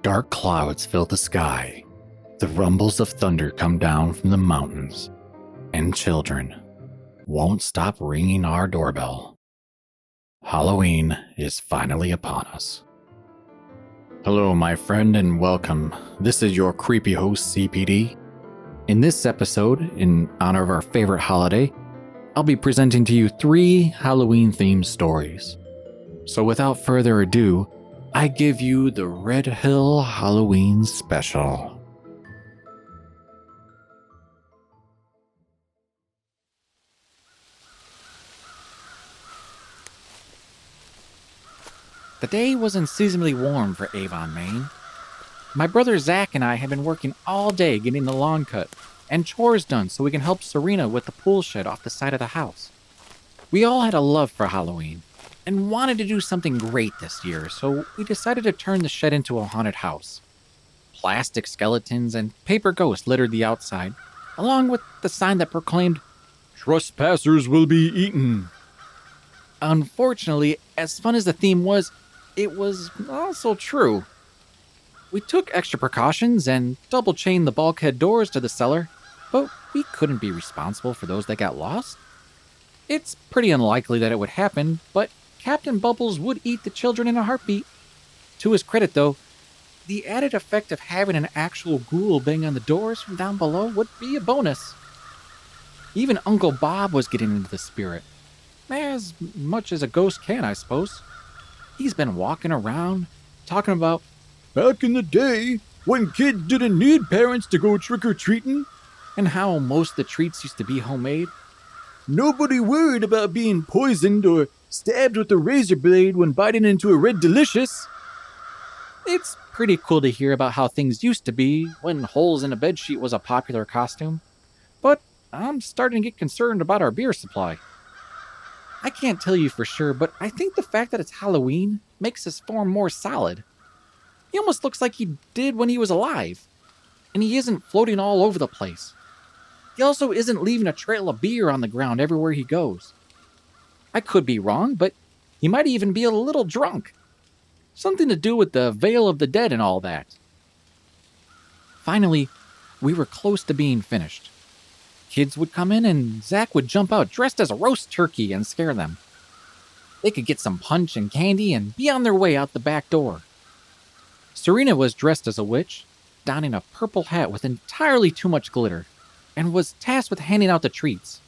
Dark clouds fill the sky. The rumbles of thunder come down from the mountains. And children won't stop ringing our doorbell. Halloween is finally upon us. Hello, my friend, and welcome. This is your creepy host, CPD. In this episode, in honor of our favorite holiday, I'll be presenting to you 3 Halloween-themed stories. So without further ado, I give you the Redhill Halloween Special. The day was unseasonably warm for Avon, Maine. My brother Zach and I have been working all day getting the lawn cut and chores done so we can help Serena with the pool shed off the side of the house. We all had a love for Halloween and wanted to do something great this year, so we decided to turn the shed into a haunted house. Plastic skeletons and paper ghosts littered the outside, along with the sign that proclaimed, "Trespassers will be eaten." Unfortunately, as fun as the theme was, it was also true. We took extra precautions and double-chained the bulkhead doors to the cellar, but we couldn't be responsible for those that got lost. It's pretty unlikely that it would happen, but Captain Bubbles would eat the children in a heartbeat. To his credit, though, the added effect of having an actual ghoul bang on the doors from down below would be a bonus. Even Uncle Bob was getting into the spirit. As much as a ghost can, I suppose. He's been walking around, talking about, "Back in the day, when kids didn't need parents to go trick-or-treating," and how most of the treats used to be homemade. "Nobody worried about being poisoned or stabbed with a razor blade when biting into a red delicious." It's pretty cool to hear about how things used to be when holes in a bedsheet was a popular costume, but I'm starting to get concerned about our beer supply. I can't tell you for sure, but I think the fact that it's Halloween makes his form more solid. He almost looks like he did when he was alive, and he isn't floating all over the place. He also isn't leaving a trail of beer on the ground everywhere he goes. I could be wrong, but he might even be a little drunk. Something to do with the Veil of the Dead and all that. Finally, we were close to being finished. Kids would come in and Zach would jump out dressed as a roast turkey and scare them. They could get some punch and candy and be on their way out the back door. Serena was dressed as a witch, donning a purple hat with entirely too much glitter, and was tasked with handing out the treats.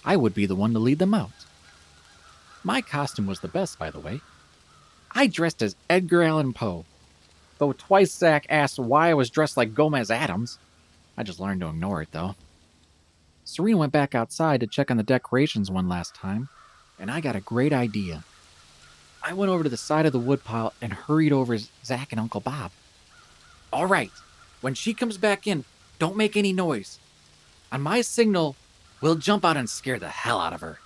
I would be the one to lead them out. My costume was the best, by the way. I dressed as Edgar Allan Poe, though twice Zach asked why I was dressed like Gomez Addams. I just learned to ignore it, though. Serena went back outside to check on the decorations one last time, and I got a great idea. I went over to the side of the woodpile and hurried over Zach and Uncle Bob. "All right, when she comes back in, don't make any noise. On my signal, we'll jump out and scare the hell out of her."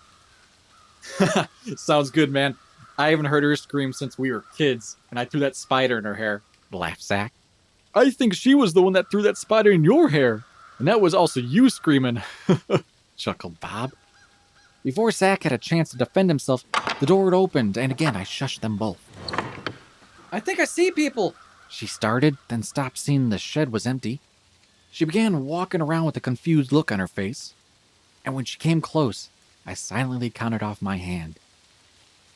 "Sounds good, man. I haven't heard her scream since we were kids, and I threw that spider in her hair," laughed Zach. "I think she was the one that threw that spider in your hair, and that was also you screaming," chuckled Bob. Before Zach had a chance to defend himself, the door had opened, and again I shushed them both. "I think I see people," she started, then stopped seeing the shed was empty. She began walking around with a confused look on her face, and when she came close, I silently counted off my hand.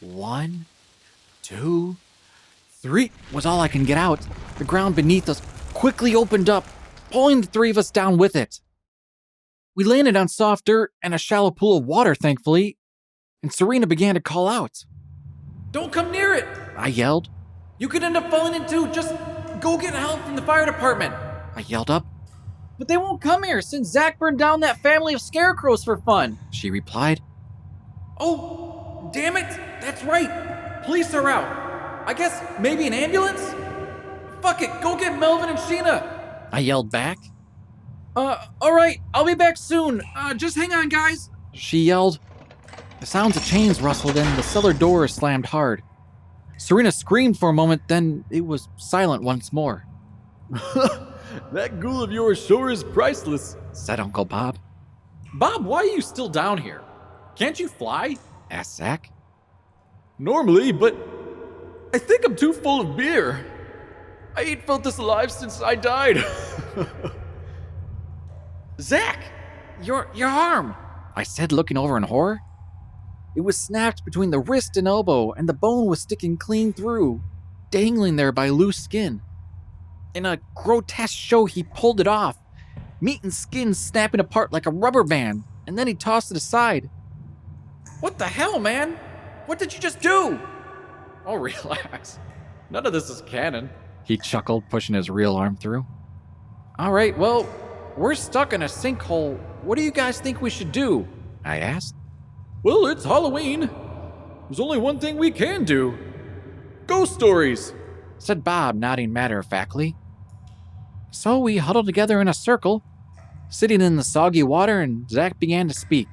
1, 2, 3 was all I can get out. The ground beneath us quickly opened up, pulling the 3 of us down with it. We landed on soft dirt and a shallow pool of water, thankfully, and Serena began to call out. "Don't come near it," I yelled. "You could end up falling into. Just go get help from the fire department," I yelled up. "But they won't come here since Zach burned down that family of scarecrows for fun," she replied. "Oh, damn it, that's right. Police are out. I guess maybe an ambulance? Fuck it, go get Melvin and Sheena," I yelled back. Alright, I'll be back soon. Just hang on, guys," she yelled. The sounds of chains rustled and the cellar door slammed hard. Serena screamed for a moment, then it was silent once more. "That ghoul of yours sure is priceless," said Uncle Bob. "Bob, why are you still down here? Can't you fly?" asked Zach. "Normally, but I think I'm too full of beer." I ain't felt this alive since I died. Zach! Your arm! I said, looking over in horror. It was snapped between the wrist and elbow, and the bone was sticking clean through, dangling there by loose skin. In a grotesque show, he pulled it off, meat and skin snapping apart like a rubber band, and then he tossed it aside. What the hell, man? What did you just do? Oh, relax. None of this is canon. He chuckled, pushing his real arm through. All right, well, we're stuck in a sinkhole. What do you guys think we should do? I asked. Well, it's Halloween. There's only one thing we can do. Ghost stories, said Bob, nodding matter-of-factly. So we huddled together in a circle, sitting in the soggy water, and Zach began to speak.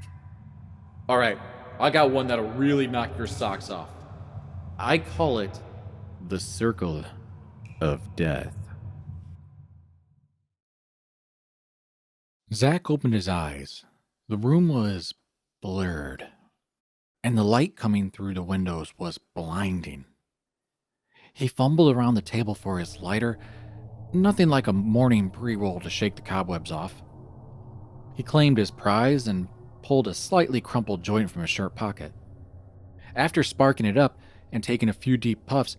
All right, I got one that'll really knock your socks off. I call it the Circle of Death. Zach opened his eyes. The room was blurred, and the light coming through the windows was blinding. He fumbled around the table for his lighter, nothing like a morning pre-roll to shake the cobwebs off. He claimed his prize and pulled a slightly crumpled joint from his shirt pocket. After sparking it up and taking a few deep puffs,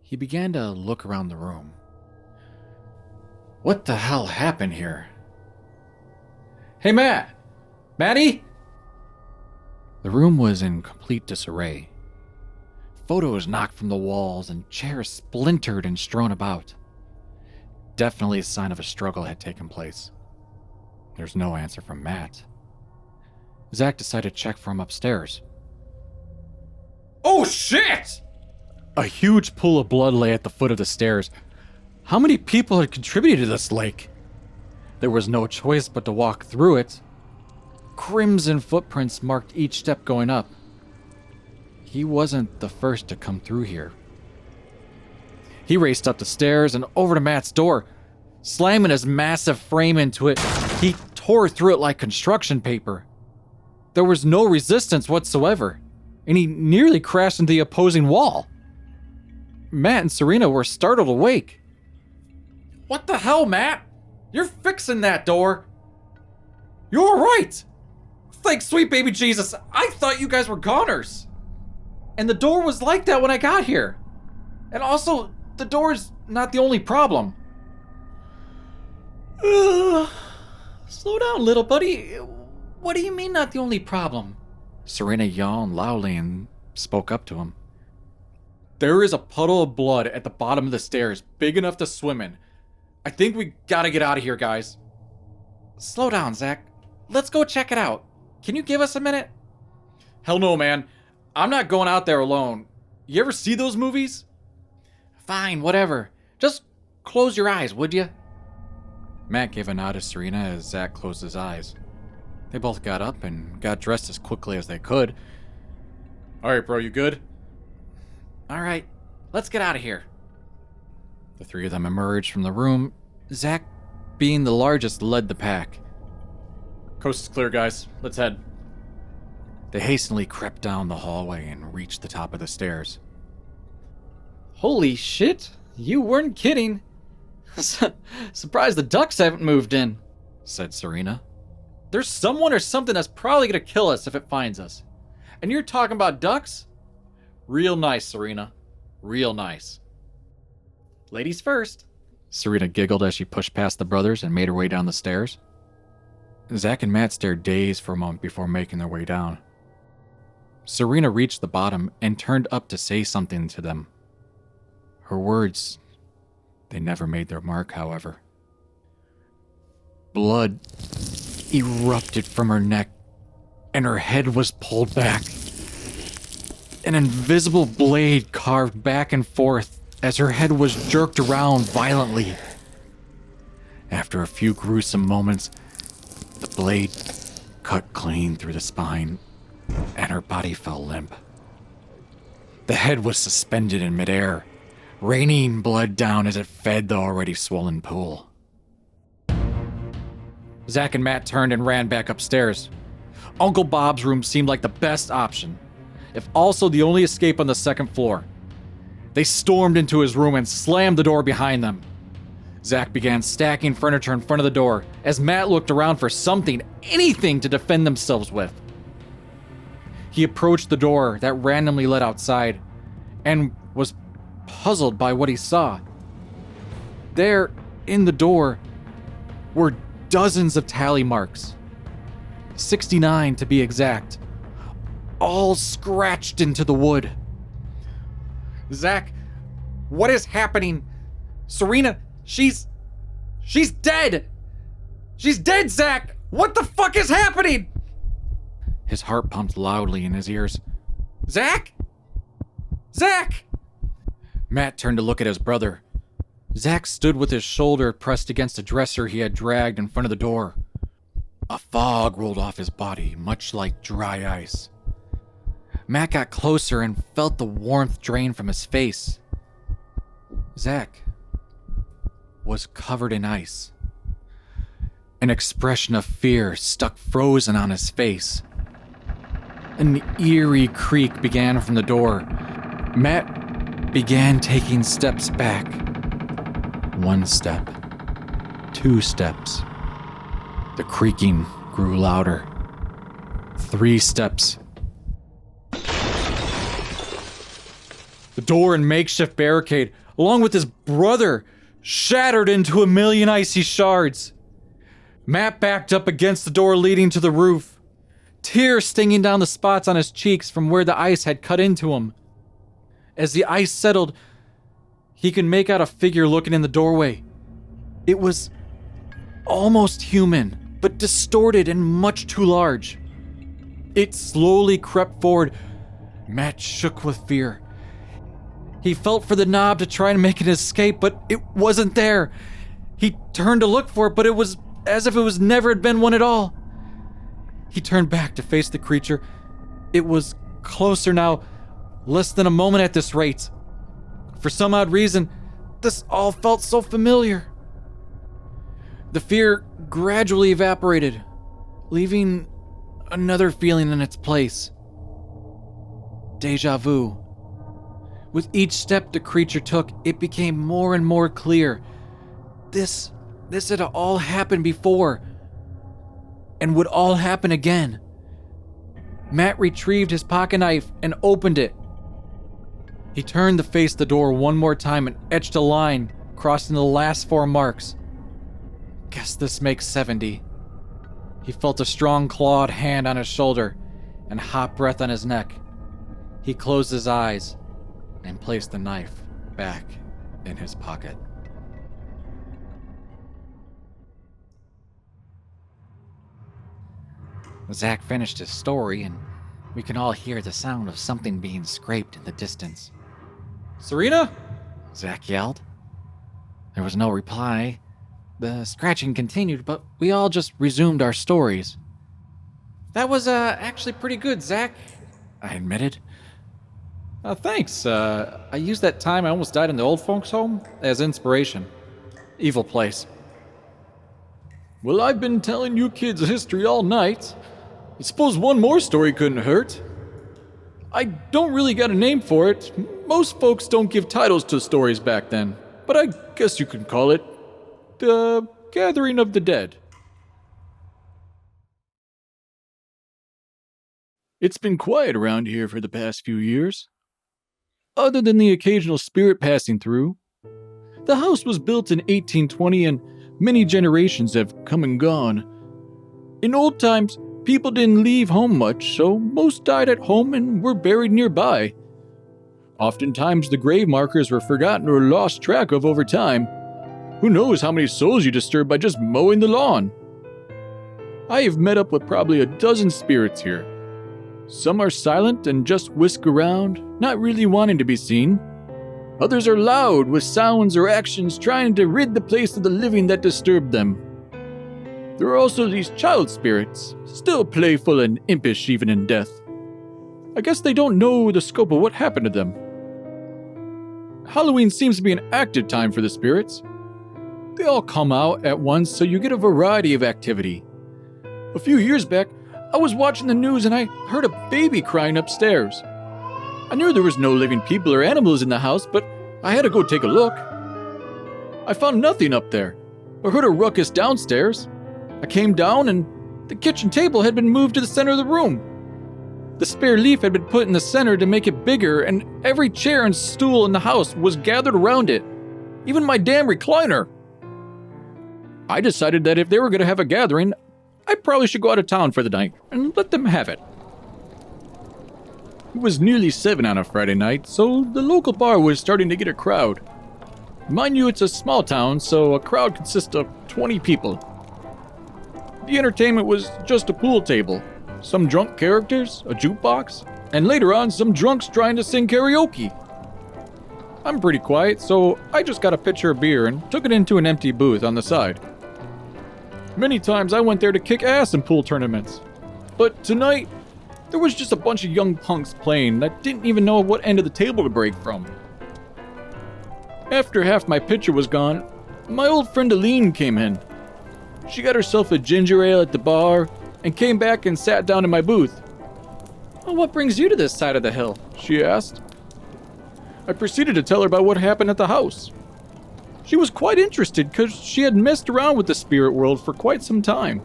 he began to look around the room. What the hell happened here? Hey, Matt! Matty? The room was in complete disarray. Photos knocked from the walls and chairs splintered and strewn about. Definitely a sign of a struggle had taken place. There's no answer from Matt. Zach decided to check for him upstairs. Oh shit! A huge pool of blood lay at the foot of the stairs. How many people had contributed to this lake? There was no choice but to walk through it. Crimson footprints marked each step going up. He wasn't the first to come through here. He raced up the stairs and over to Matt's door. Slamming his massive frame into it, he tore through it like construction paper. There was no resistance whatsoever, and he nearly crashed into the opposing wall. Matt and Serena were startled awake. What the hell, Matt? You're fixing that door. You're right. Thank sweet baby Jesus. I thought you guys were goners. And the door was like that when I got here. And also, the door's not the only problem. Slow down, little buddy. What do you mean not the only problem? Serena yawned loudly and spoke up to him. There is a puddle of blood at the bottom of the stairs, big enough to swim in. I think we gotta get out of here, guys. Slow down, Zach. Let's go check it out. Can you give us a minute? Hell no, man. I'm not going out there alone. You ever see those movies? Fine, whatever. Just close your eyes, would you? Matt gave a nod to Serena as Zach closed his eyes. They both got up and got dressed as quickly as they could. Alright, bro, you good? Alright, let's get out of here. The three of them emerged from the room. Zach, being the largest, led the pack. Coast is clear, guys. Let's head. They hastily crept down the hallway and reached the top of the stairs. Holy shit, you weren't kidding. Surprised the ducks haven't moved in, said Serena. There's someone or something that's probably gonna kill us if it finds us. And you're talking about ducks? Real nice, Serena. Real nice. Ladies first. Serena giggled as she pushed past the brothers and made her way down the stairs. Zach and Matt stared dazed for a moment before making their way down. Serena reached the bottom and turned up to say something to them. Her words, they never made their mark, however. Blood erupted from her neck, and her head was pulled back. An invisible blade carved back and forth as her head was jerked around violently. After a few gruesome moments, the blade cut clean through the spine, and her body fell limp. The head was suspended in midair, raining blood down as it fed the already swollen pool. Zach and Matt turned and ran back upstairs. Uncle Bob's room seemed like the best option, if also the only escape on the second floor. They stormed into his room and slammed the door behind them. Zach began stacking furniture in front of the door as Matt looked around for something, anything to defend themselves with. He approached the door that randomly led outside and was puzzled by what he saw. There, in the door, were dozens of tally marks. 69 to be exact. All scratched into the wood. Zach, what is happening? Serena, she's dead! She's dead, Zach! What the fuck is happening? His heart pumped loudly in his ears. Zach? Zach! Matt turned to look at his brother. Zach stood with his shoulder pressed against a dresser he had dragged in front of the door. A fog rolled off his body, much like dry ice. Matt got closer and felt the warmth drain from his face. Zach was covered in ice. An expression of fear stuck frozen on his face. An eerie creak began from the door. Matt began taking steps back. 1 step. 2 steps. The creaking grew louder. 3 steps. The door and makeshift barricade, along with his brother, shattered into a million icy shards. Matt backed up against the door leading to the roof, tears stinging down the spots on his cheeks from where the ice had cut into him. As the ice settled, he could make out a figure looking in the doorway. It was almost human, but distorted and much too large. It slowly crept forward. Matt shook with fear. He felt for the knob to try and make an escape, but it wasn't there. He turned to look for it, but it was as if it was never had been one at all. He turned back to face the creature. It was closer now, less than a moment at this rate. For some odd reason, this all felt so familiar. The fear gradually evaporated, leaving another feeling in its place. Deja vu. With each step the creature took, it became more and more clear. This had all happened before, and would all happen again. Matt retrieved his pocket knife and opened it. He turned to face the door one more time and etched a line, crossing the last 4 marks. Guess this makes 70. He felt a strong clawed hand on his shoulder and hot breath on his neck. He closed his eyes and placed the knife back in his pocket. Zach finished his story, and we can all hear the sound of something being scraped in the distance. Serena? Zach yelled. There was no reply. The scratching continued, but we all just resumed our stories. That was actually pretty good, Zach, I admitted. Thanks. I used that time I almost died in the old folks' home as inspiration. Evil place. Well, I've been telling you kids history all night. I suppose one more story couldn't hurt. I don't really got a name for it. Most folks don't give titles to stories back then, but I guess you could call it The Gathering of the Dead. It's been quiet around here for the past few years. Other than the occasional spirit passing through. The house was built in 1820 and many generations have come and gone. In old times, people didn't leave home much, so most died at home and were buried nearby. Oftentimes, the grave markers were forgotten or lost track of over time. Who knows how many souls you disturb by just mowing the lawn? I have met up with probably a dozen spirits here. Some are silent and just whisk around, not really wanting to be seen. Others are loud with sounds or actions trying to rid the place of the living that disturbed them. There are also these child spirits, still playful and impish even in death. I guess they don't know the scope of what happened to them. Halloween seems to be an active time for the spirits. They all come out at once, so you get a variety of activity. A few years back, I was watching the news and I heard a baby crying upstairs. I knew there was no living people or animals in the house, but I had to go take a look. I found nothing up there. I heard a ruckus downstairs. I came down and the kitchen table had been moved to the center of the room. The spare leaf had been put in the center to make it bigger, and every chair and stool in the house was gathered around it. Even my damn recliner. I decided that if they were going to have a gathering, I probably should go out of town for the night and let them have it. It was nearly 7 on a Friday night, so the local bar was starting to get a crowd. Mind you, it's a small town, so a crowd consists of 20 people. The entertainment was just a pool table, some drunk characters, a jukebox, and later on some drunks trying to sing karaoke. I'm pretty quiet, so I just got a pitcher of beer and took it into an empty booth on the side. Many times I went there to kick ass in pool tournaments, but tonight there was just a bunch of young punks playing that didn't even know what end of the table to break from. After half my pitcher was gone, my old friend Aline came in. She got herself a ginger ale at the bar and came back and sat down in my booth. "Well, what brings you to this side of the hill?" she asked. I proceeded to tell her about what happened at the house. She was quite interested because she had messed around with the spirit world for quite some time.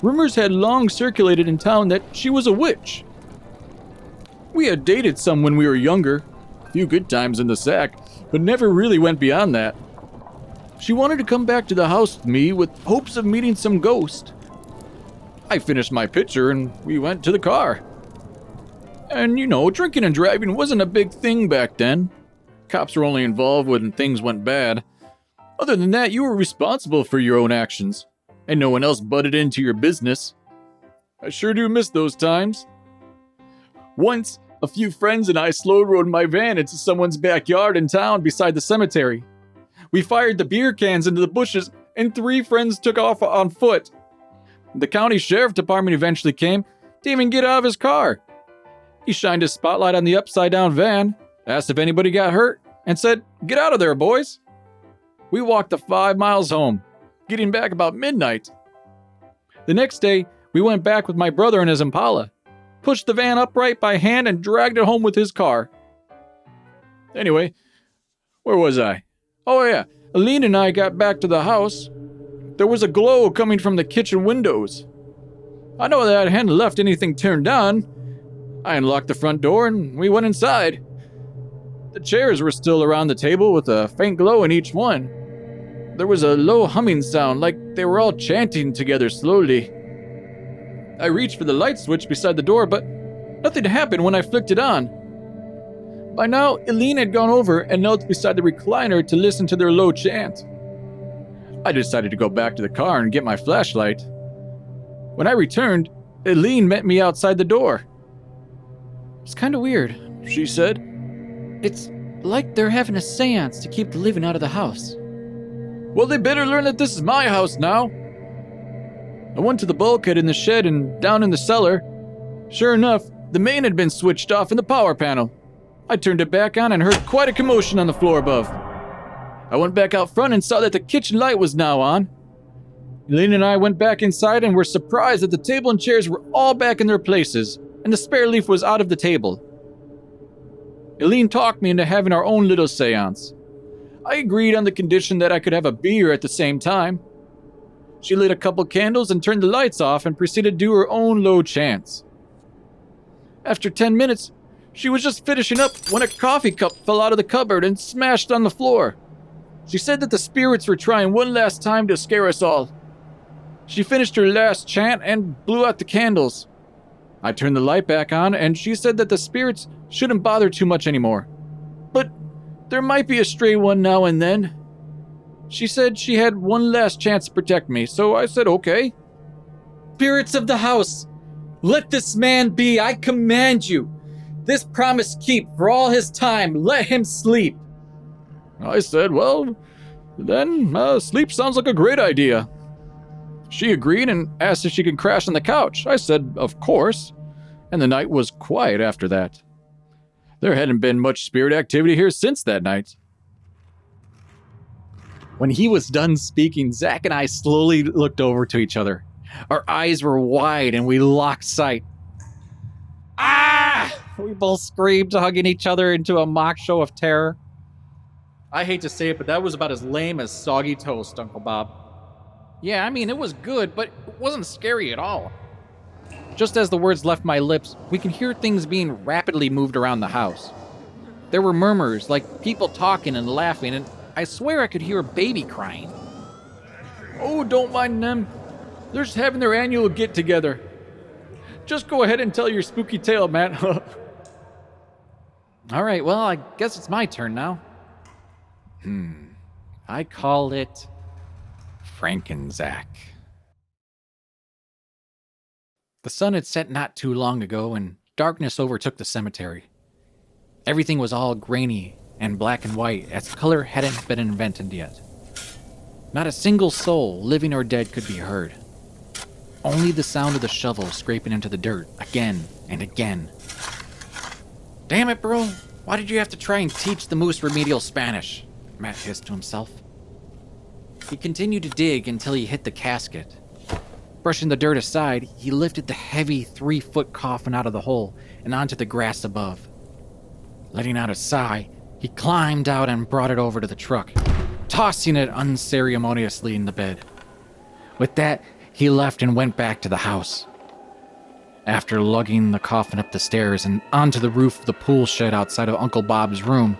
Rumors had long circulated in town that she was a witch. We had dated some when we were younger, a few good times in the sack, but never really went beyond that. She wanted to come back to the house with me with hopes of meeting some ghost. I finished my pitcher and we went to the car. And drinking and driving wasn't a big thing back then. Cops were only involved when things went bad. Other than that, you were responsible for your own actions, and no one else butted into your business. I sure do miss those times. Once, a few friends and I slow-rode my van into someone's backyard in town beside the cemetery. We fired the beer cans into the bushes, and 3 friends took off on foot. The county sheriff department eventually came, didn't even get out of his car. He shined his spotlight on the upside-down van, asked if anybody got hurt, and said, "Get out of there, boys." We walked the 5 miles home, getting back about midnight. The next day, we went back with my brother and his Impala, pushed the van upright by hand and dragged it home with his car. Anyway, where was I? Oh yeah, Aline and I got back to the house. There was a glow coming from the kitchen windows. I know that I hadn't left anything turned on. I unlocked the front door and we went inside. The chairs were still around the table with a faint glow in each one. There was a low humming sound like they were all chanting together slowly. I reached for the light switch beside the door, but nothing happened when I flicked it on. By now, Eileen had gone over and knelt beside the recliner to listen to their low chant. I decided to go back to the car and get my flashlight. When I returned, Eileen met me outside the door. "It's kind of weird," she said. "It's like they're having a seance to keep the living out of the house." Well, they better learn that this is my house now. I went to the bulkhead in the shed and down in the cellar. Sure enough, the main had been switched off in the power panel. I turned it back on and heard quite a commotion on the floor above. I went back out front and saw that the kitchen light was now on. Eileen and I went back inside and were surprised that the table and chairs were all back in their places and the spare leaf was out of the table. Eileen talked me into having our own little seance. I agreed on the condition that I could have a beer at the same time. She lit a couple candles and turned the lights off and proceeded to do her own low chants. After 10 minutes, she was just finishing up when a coffee cup fell out of the cupboard and smashed on the floor. She said that the spirits were trying one last time to scare us all. She finished her last chant and blew out the candles. I turned the light back on and she said that the spirits shouldn't bother too much anymore. But there might be a stray one now and then. She said she had one last chance to protect me, so I said okay. "Spirits of the house, let this man be, I command you. This promise keep for all his time, let him sleep." I said, well, then sleep sounds like a great idea. She agreed and asked if she could crash on the couch. I said, of course, and the night was quiet after that. There hadn't been much spirit activity here since that night. When he was done speaking, Zach and I slowly looked over to each other. Our eyes were wide and we locked sight. "Ah!" We both screamed, hugging each other into a mock show of terror. I hate to say it, but that was about as lame as soggy toast, Uncle Bob. Yeah, I mean, it was good, but it wasn't scary at all. Just as the words left my lips, we could hear things being rapidly moved around the house. There were murmurs, like people talking and laughing, and I swear I could hear a baby crying. Oh, don't mind them. They're just having their annual get-together. Just go ahead and tell your spooky tale, Matt. All right, well, I guess it's my turn now. I call it Frankenzack. The sun had set not too long ago, and darkness overtook the cemetery. Everything was all grainy and black and white, as color hadn't been invented yet. Not a single soul, living or dead, could be heard. Only the sound of the shovel scraping into the dirt again and again. Damn it, bro. Why did you have to try and teach the moose remedial Spanish? Matt hissed to himself. He continued to dig until he hit the casket. Brushing the dirt aside, he lifted the heavy 3-foot coffin out of the hole and onto the grass above. Letting out a sigh, he climbed out and brought it over to the truck, tossing it unceremoniously in the bed. With that, he left and went back to the house. After lugging the coffin up the stairs and onto the roof of the pool shed outside of Uncle Bob's room,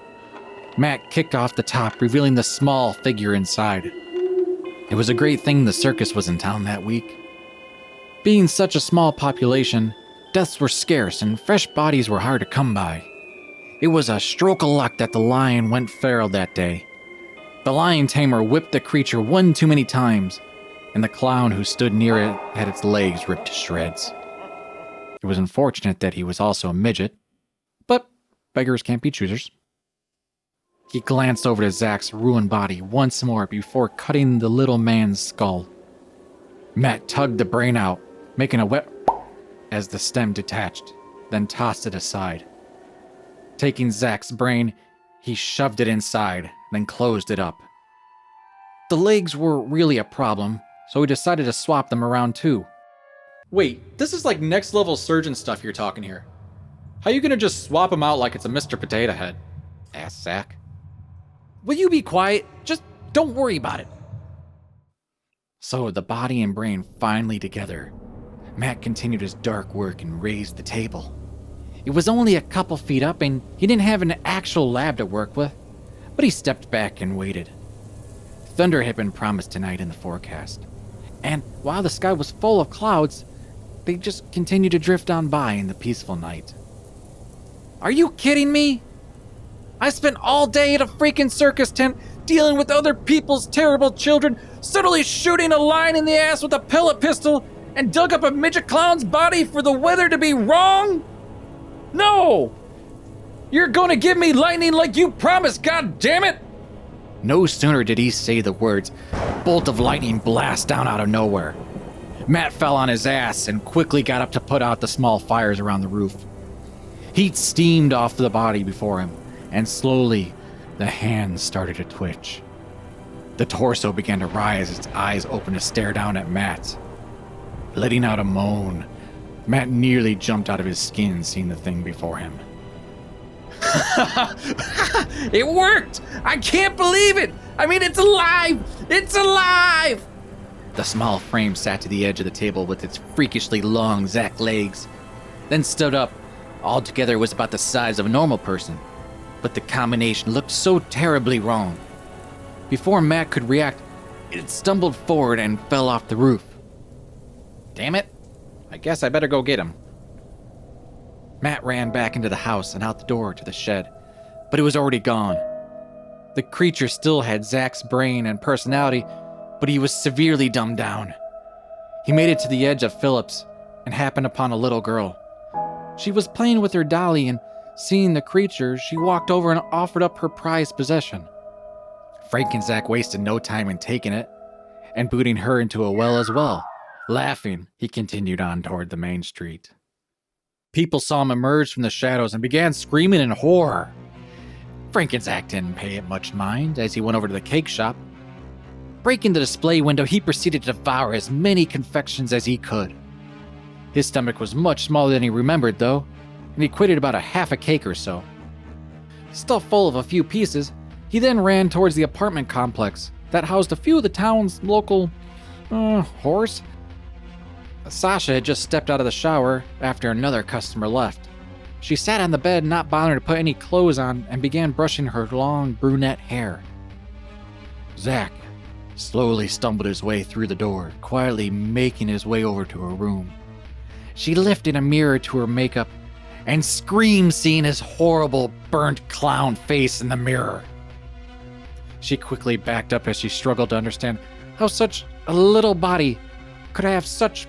Matt kicked off the top, revealing the small figure inside. It was a great thing the circus was in town that week. Being such a small population, deaths were scarce and fresh bodies were hard to come by. It was a stroke of luck that the lion went feral that day. The lion tamer whipped the creature one too many times, and the clown who stood near it had its legs ripped to shreds. It was unfortunate that he was also a midget, but beggars can't be choosers. He glanced over to Zach's ruined body once more before cutting the little man's skull. Matt tugged the brain out, making a wet as the stem detached, then tossed it aside. Taking Zach's brain, he shoved it inside, then closed it up. The legs were really a problem, so he decided to swap them around too. Wait, this is like next level surgeon stuff you're talking here. How you gonna just swap them out like it's a Mr. Potato Head? Asked Zach. Will you be quiet? Just don't worry about it. So the body and brain finally together, Matt continued his dark work and raised the table. It was only a couple feet up and he didn't have an actual lab to work with, but he stepped back and waited. Thunder had been promised tonight in the forecast, and while the sky was full of clouds, they just continued to drift on by in the peaceful night. Are you kidding me? I spent all day at a freaking circus tent dealing with other people's terrible children, suddenly shooting a lion in the ass with a pellet pistol, and dug up a midget clown's body for the weather to be wrong? No! You're gonna give me lightning like you promised, goddammit! No sooner did he say the words, bolt of lightning blast down out of nowhere. Matt fell on his ass and quickly got up to put out the small fires around the roof. Heat steamed off the body before him, and slowly, the hands started to twitch. The torso began to rise as its eyes opened to stare down at Matt. Letting out a moan, Matt nearly jumped out of his skin seeing the thing before him. It worked! I can't believe it! I mean, it's alive! It's alive! The small frame sat to the edge of the table with its freakishly long Zach legs, then stood up. Altogether it was about the size of a normal person, but the combination looked so terribly wrong. Before Matt could react, it stumbled forward and fell off the roof. Damn it, I guess I better go get him. Matt ran back into the house and out the door to the shed, but it was already gone. The creature still had Zach's brain and personality, but he was severely dumbed down. He made it to the edge of Phillips and happened upon a little girl. She was playing with her dolly, and seeing the creature, she walked over and offered up her prized possession. Frankenzack wasted no time in taking it and booting her into a well as well. Laughing, he continued on toward the main street. People saw him emerge from the shadows and began screaming in horror. Frankenzack didn't pay it much mind as he went over to the cake shop. Breaking the display window, he proceeded to devour as many confections as he could. His stomach was much smaller than he remembered, though, and he equated about a half a cake or so. Stuffed full of a few pieces, he then ran towards the apartment complex that housed a few of the town's local, whores. Sasha had just stepped out of the shower after another customer left. She sat on the bed, not bothering to put any clothes on, and began brushing her long brunette hair. Zach slowly stumbled his way through the door, quietly making his way over to her room. She lifted a mirror to her makeup and screamed, seeing his horrible, burnt clown face in the mirror. She quickly backed up as she struggled to understand how such a little body could have such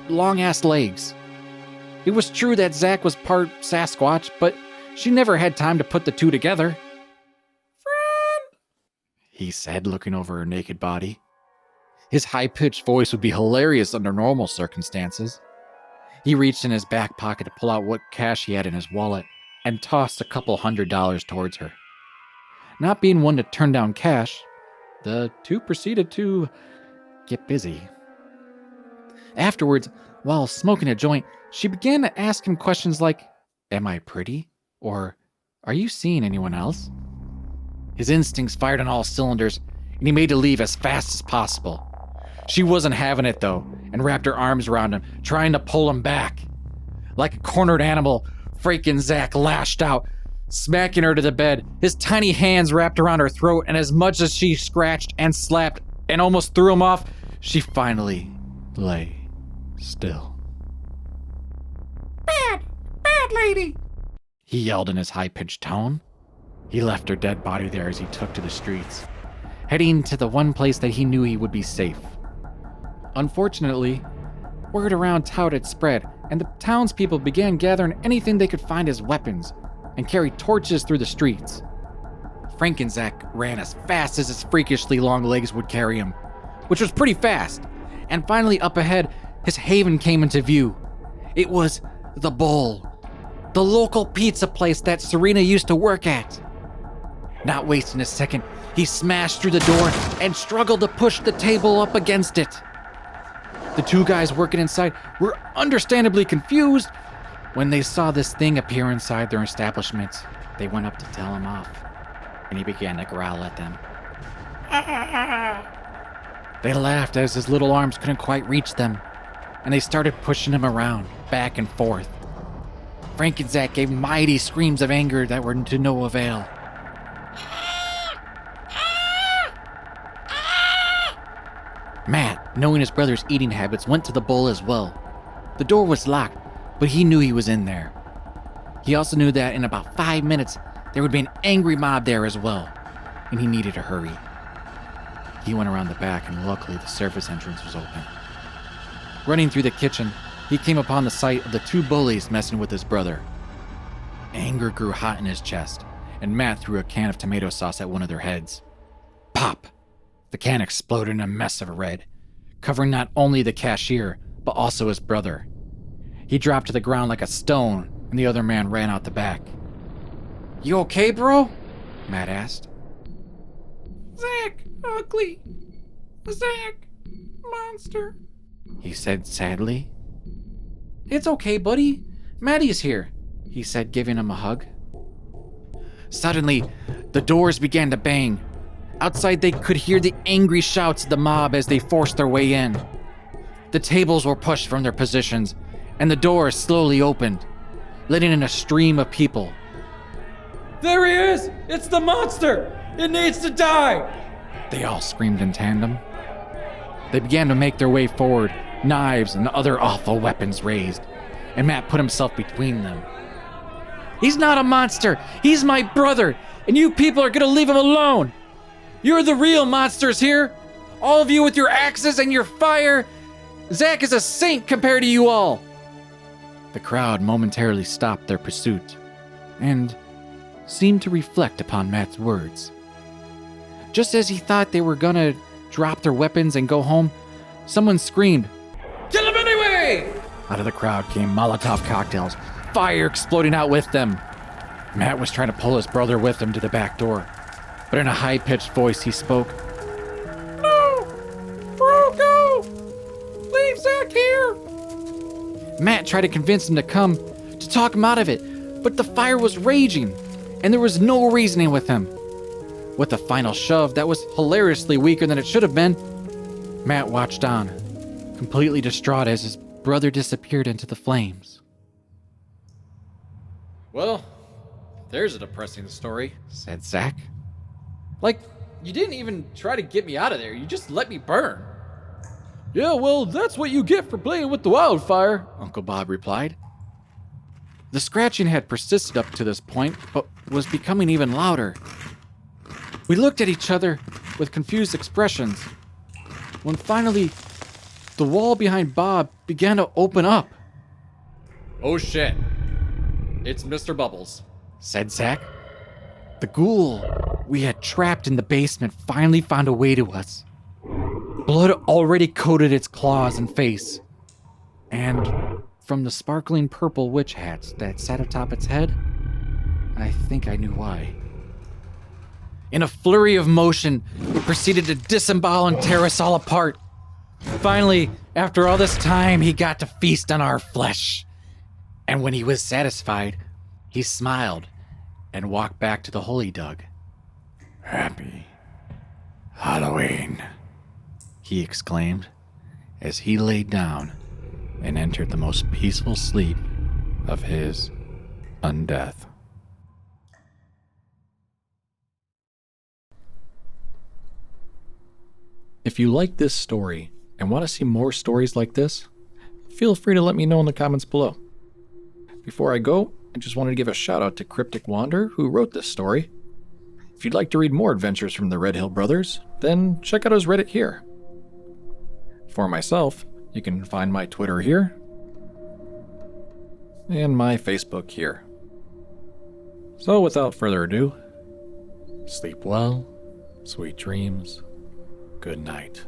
long-ass legs. It was true that Zach was part Sasquatch, but she never had time to put the two together. "Friend," he said, looking over her naked body. His high-pitched voice would be hilarious under normal circumstances. He reached in his back pocket to pull out what cash he had in his wallet and tossed a couple $100 towards her. Not being one to turn down cash, the two proceeded to get busy. Afterwards, while smoking a joint, she began to ask him questions like, "Am I pretty?" or "Are you seeing anyone else?" His instincts fired on all cylinders, and he made to leave as fast as possible. She wasn't having it though, and wrapped her arms around him, trying to pull him back. Like a cornered animal, freaking Zach lashed out, smacking her to the bed, his tiny hands wrapped around her throat, and as much as she scratched and slapped and almost threw him off, she finally lay still. Bad lady, he yelled in his high-pitched tone. He left her dead body there as he took to the streets, heading to the one place that he knew he would be safe. Unfortunately, word around town had spread, and the townspeople began gathering anything they could find as weapons and carried torches through the streets. Frankenzack ran as fast as his freakishly long legs would carry him, which was pretty fast, and finally up ahead, his haven came into view. It was the Bull, the local pizza place that Serena used to work at. Not wasting a second, he smashed through the door and struggled to push the table up against it. The two guys working inside were understandably confused. When they saw this thing appear inside their establishment, they went up to tell him off, and he began to growl at them. They laughed as his little arms couldn't quite reach them, and they started pushing him around, back and forth. Frankenzack gave mighty screams of anger that were to no avail. Matt, knowing his brother's eating habits, went to the Bull as well. The door was locked, but he knew he was in there. He also knew that in about 5 minutes, there would be an angry mob there as well, and he needed to hurry. He went around the back, and luckily the surface entrance was open. Running through the kitchen, he came upon the sight of the two bullies messing with his brother. Anger grew hot in his chest, and Matt threw a can of tomato sauce at one of their heads. Pop! The can exploded in a mess of red, covering not only the cashier, but also his brother. He dropped to the ground like a stone, and the other man ran out the back. "You okay, bro?" Matt asked. "Zach, ugly. Zach, monster," he said sadly. "It's okay, buddy. Maddie's here," he said, giving him a hug. Suddenly, the doors began to bang. Outside, they could hear the angry shouts of the mob as they forced their way in. The tables were pushed from their positions, and the doors slowly opened, letting in a stream of people. There he is! It's the monster! It needs to die! They all screamed in tandem. They began to make their way forward, knives and other awful weapons raised, and Matt put himself between them. "He's not a monster! He's my brother, and you people are gonna leave him alone! You're the real monsters here! All of you with your axes and your fire! Zach is a saint compared to you all!" The crowd momentarily stopped their pursuit, and seemed to reflect upon Matt's words. Just as he thought they were gonna drop their weapons and go home, someone screamed, "Kill him anyway!" Out of the crowd came Molotov cocktails, fire exploding out with them. Matt was trying to pull his brother with him to the back door, but in a high-pitched voice he spoke. "No! Bro, go! Leave Zach here!" Matt tried to convince him to come, to talk him out of it, But the fire was raging, and there was no reasoning with him. With a final shove that was hilariously weaker than it should have been, Matt watched on, completely distraught as his brother disappeared into the flames. Well, there's a depressing story, Said Zach. Like, you didn't even try to get me out of there, you just let me burn. Yeah, well, that's what you get for playing with the wildfire, Uncle Bob replied. The scratching had persisted up to this point, but was becoming even louder. We looked at each other with confused expressions, when finally, the wall behind Bob began to open up. Oh shit. It's Mr. Bubbles, Said Zach. The ghoul we had trapped in the basement finally found a way to us. Blood already coated its claws and face, and from the sparkling purple witch hats that sat atop its head, I think I knew why. In a flurry of motion, it proceeded to disembowel and tear us all apart. Finally, after all this time, he got to feast on our flesh. And when he was satisfied, he smiled and walked back to the hole he dug. Happy Halloween, he exclaimed as he laid down and entered the most peaceful sleep of his undeath. If you like this story and want to see more stories like this, feel free to let me know in the comments below. Before I go, I just wanted to give a shout out to Cryptic who wrote this story. If you'd like to read more adventures from the Redhill brothers, then check out his Reddit here. For myself, you can find my Twitter here, and my Facebook here. So without further ado, sleep well, sweet dreams, good night.